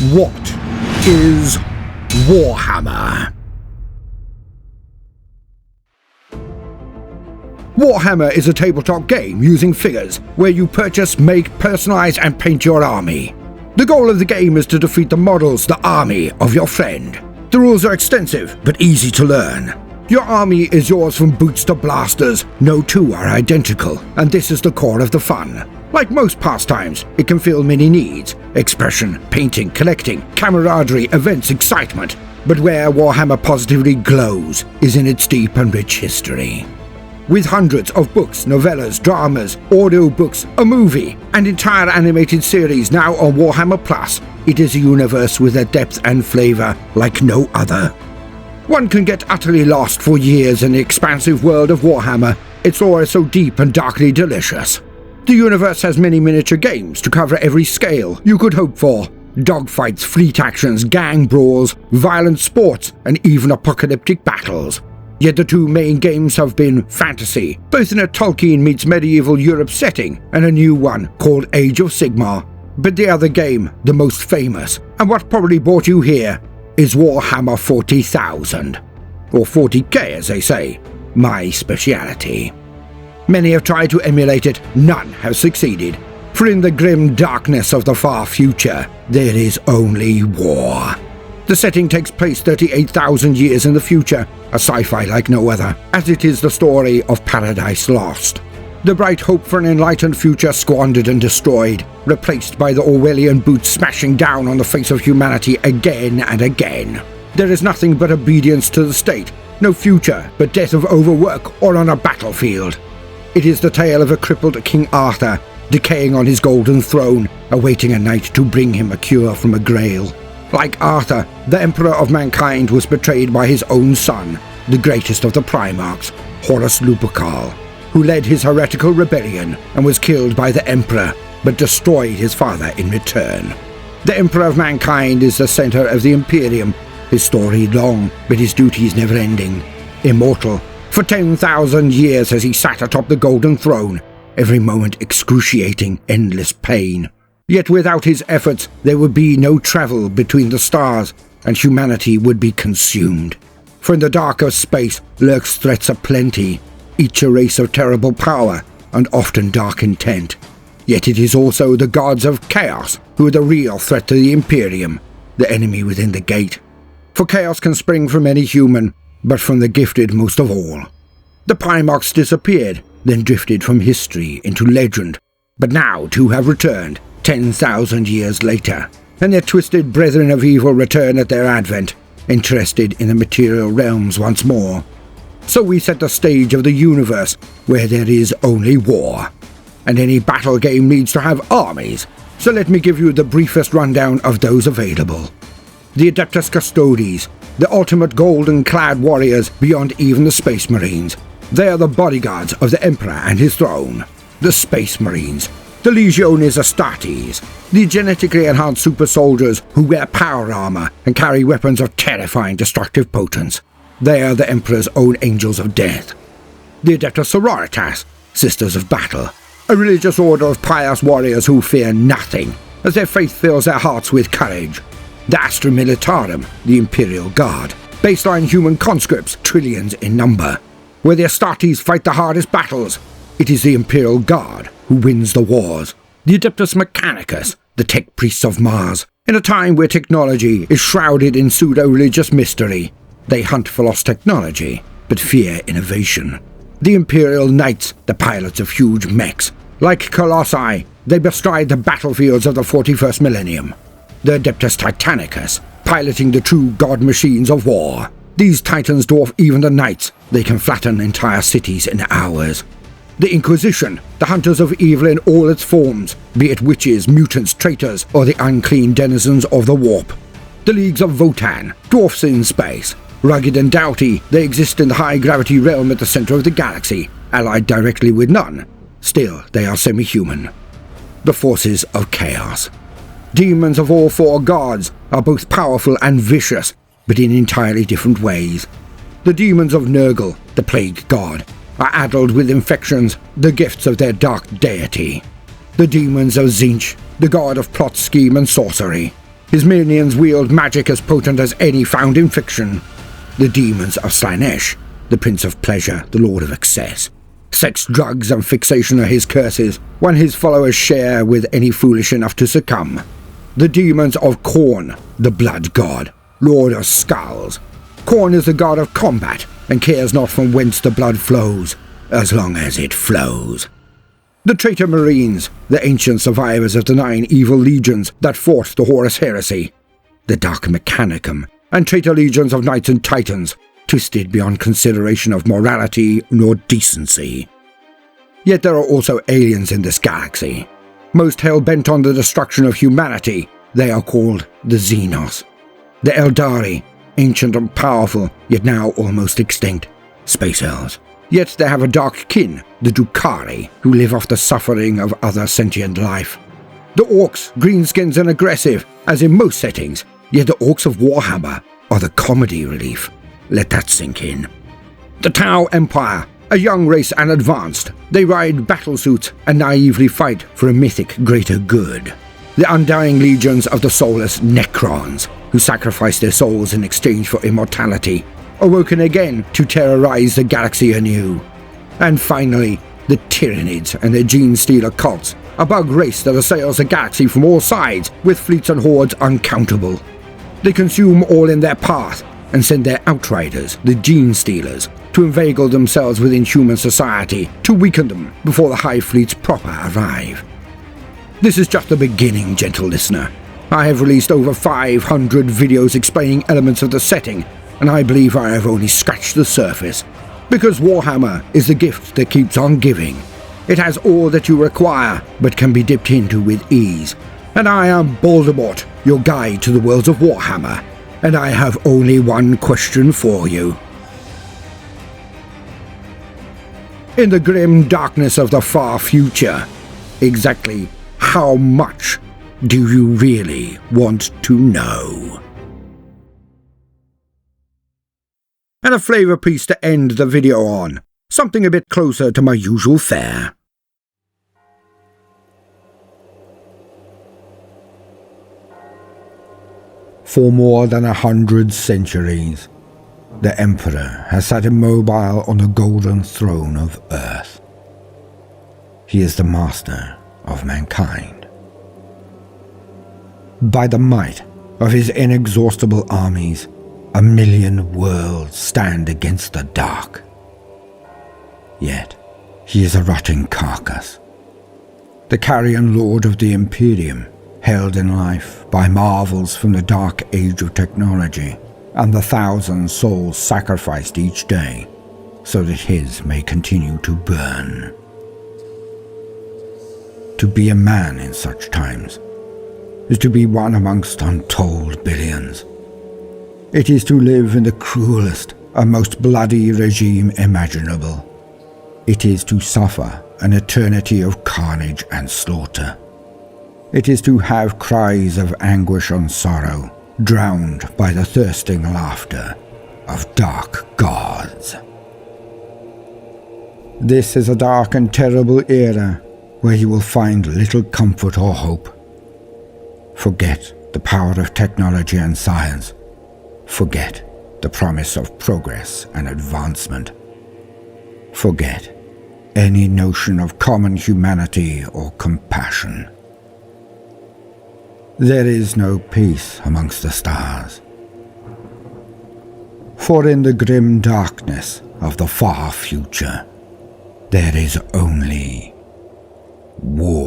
What is Warhammer? Warhammer is a tabletop game using figures where you purchase, make, personalize, and paint your army. The goal of the game is to defeat the models, the army of your friend. The rules are extensive, but easy to learn. Your army is yours from boots to blasters. No two are identical, and this is the core of the fun. Like most pastimes, it can fill many needs: expression, painting, collecting, camaraderie, events, excitement. But where Warhammer positively glows is in its deep and rich history. With hundreds of books, novellas, dramas, audiobooks, a movie, and entire animated series now on Warhammer Plus, it is a universe with a depth and flavor like no other. One can get utterly lost for years in the expansive world of Warhammer. Its lore is so deep and darkly delicious. The universe has many miniature games to cover every scale you could hope for. Dogfights, fleet actions, gang brawls, violent sports, and even apocalyptic battles. Yet the two main games have been fantasy, both in a Tolkien meets medieval Europe setting, and a new one called Age of Sigmar. But the other game, the most famous, and what probably brought you here, is Warhammer 40,000. Or 40k as they say, my speciality. Many have tried to emulate it, none have succeeded. For in the grim darkness of the far future, there is only war. The setting takes place 38,000 years in the future, a sci-fi like no other, as it is the story of Paradise Lost. The bright hope for an enlightened future squandered and destroyed, replaced by the Orwellian boots smashing down on the face of humanity again and again. There is nothing but obedience to the state, no future but death of overwork or on a battlefield. It is the tale of a crippled King Arthur, decaying on his golden throne, awaiting a knight to bring him a cure from a grail. Like Arthur, the Emperor of Mankind was betrayed by his own son, the greatest of the Primarchs, Horus Lupercal, who led his heretical rebellion and was killed by the Emperor, but destroyed his father in return. The Emperor of Mankind is the center of the Imperium, his story long, but his duties never-ending. Immortal, for 10,000 years has he sat atop the golden throne, every moment excruciating, endless pain. Yet without his efforts, there would be no travel between the stars, and humanity would be consumed. For in the dark of space lurks threats aplenty, each a race of terrible power, and often dark intent. Yet it is also the gods of chaos who are the real threat to the Imperium, the enemy within the gate. For chaos can spring from any human, but from the gifted most of all. The Primarchs disappeared, then drifted from history into legend, but now two have returned, 10,000 years later, and their twisted brethren of evil return at their advent, interested in the material realms once more. So we set the stage of the universe where there is only war, and any battle game needs to have armies, so let me give you the briefest rundown of those available. The Adeptus Custodes, the ultimate golden-clad warriors beyond even the Space Marines. They are the bodyguards of the Emperor and his throne. The Space Marines, the Legiones Astartes, the genetically enhanced super soldiers who wear power armor and carry weapons of terrifying destructive potence. They are the Emperor's own angels of death. The Adeptus Sororitas, Sisters of Battle, a religious order of pious warriors who fear nothing, as their faith fills their hearts with courage. The Astra Militarum, the Imperial Guard, baseline human conscripts, trillions in number. Where the Astartes fight the hardest battles, it is the Imperial Guard who wins the wars. The Adeptus Mechanicus, the tech priests of Mars. In a time where technology is shrouded in pseudo-religious mystery, they hunt for lost technology, but fear innovation. The Imperial Knights, the pilots of huge mechs. Like Colossi, they bestride the battlefields of the 41st millennium. The Adeptus Titanicus, piloting the true god machines of war. These titans dwarf even the knights. They can flatten entire cities in hours. The Inquisition, the hunters of evil in all its forms, be it witches, mutants, traitors, or the unclean denizens of the warp. The Leagues of Votann, dwarfs in space. Rugged and doughty, they exist in the high-gravity realm at the center of the galaxy, allied directly with none. Still, they are semi-human. The forces of chaos. Demons of all four gods are both powerful and vicious, but in entirely different ways. The demons of Nurgle, the plague god, are addled with infections, the gifts of their dark deity. The demons of Tzeentch, the god of plot, scheme and sorcery. His minions wield magic as potent as any found in fiction. The demons of Slaanesh, the Prince of Pleasure, the Lord of Excess. Sex, drugs, and fixation are his curses, one his followers share with any foolish enough to succumb. The demons of Khorne, the Blood God, Lord of Skulls. Khorne is the god of combat, and cares not from whence the blood flows, as long as it flows. The Traitor Marines, the ancient survivors of the 9 evil legions that fought the Horus heresy. The Dark Mechanicum, and traitor legions of knights and titans, twisted beyond consideration of morality nor decency. Yet there are also aliens in this galaxy. Most hell-bent on the destruction of humanity, they are called the Xenos. The Eldari, ancient and powerful, yet now almost extinct, space elves. Yet they have a dark kin, the Drukhari, who live off the suffering of other sentient life. The Orks, greenskins and aggressive, as in most settings, yet the Orks of Warhammer are the comedy relief. Let that sink in. The Tau Empire, a young race and advanced. They ride battlesuits and naively fight for a mythic greater good. The undying legions of the soulless Necrons, who sacrifice their souls in exchange for immortality, awoken again to terrorize the galaxy anew. And finally, the Tyranids and their gene-stealer cults, a bug race that assails the galaxy from all sides with fleets and hordes uncountable. They consume all in their path and send their outriders, the gene-stealers, to inveigle themselves within human society to weaken them before the Hive fleets proper arrive. This is just the beginning, gentle listener. I have released over 500 videos explaining elements of the setting, and I believe I have only scratched the surface, because Warhammer is the gift that keeps on giving. It has all that you require, but can be dipped into with ease. And I am Baldermort, your guide to the worlds of Warhammer, and I have only one question for you. In the grim darkness of the far future, exactly how much do you really want to know? And a flavor piece to end the video on, something a bit closer to my usual fare. For more than 100 centuries, the Emperor has sat immobile on the golden throne of Earth. He is the master of mankind. By the might of his inexhaustible armies, 1,000,000 worlds stand against the dark. Yet, he is a rotting carcass, the carrion lord of the Imperium, held in life by marvels from the dark age of technology, and the 1,000 souls sacrificed each day, so that his may continue to burn. To be a man in such times is to be one amongst untold billions. It is to live in the cruelest and most bloody regime imaginable. It is to suffer an eternity of carnage and slaughter. It is to have cries of anguish and sorrow drowned by the thirsting laughter of dark gods. This is a dark and terrible era where you will find little comfort or hope. Forget the power of technology and science. Forget the promise of progress and advancement. Forget any notion of common humanity or compassion. There is no peace amongst the stars. For in the grim darkness of the far future, there is only war.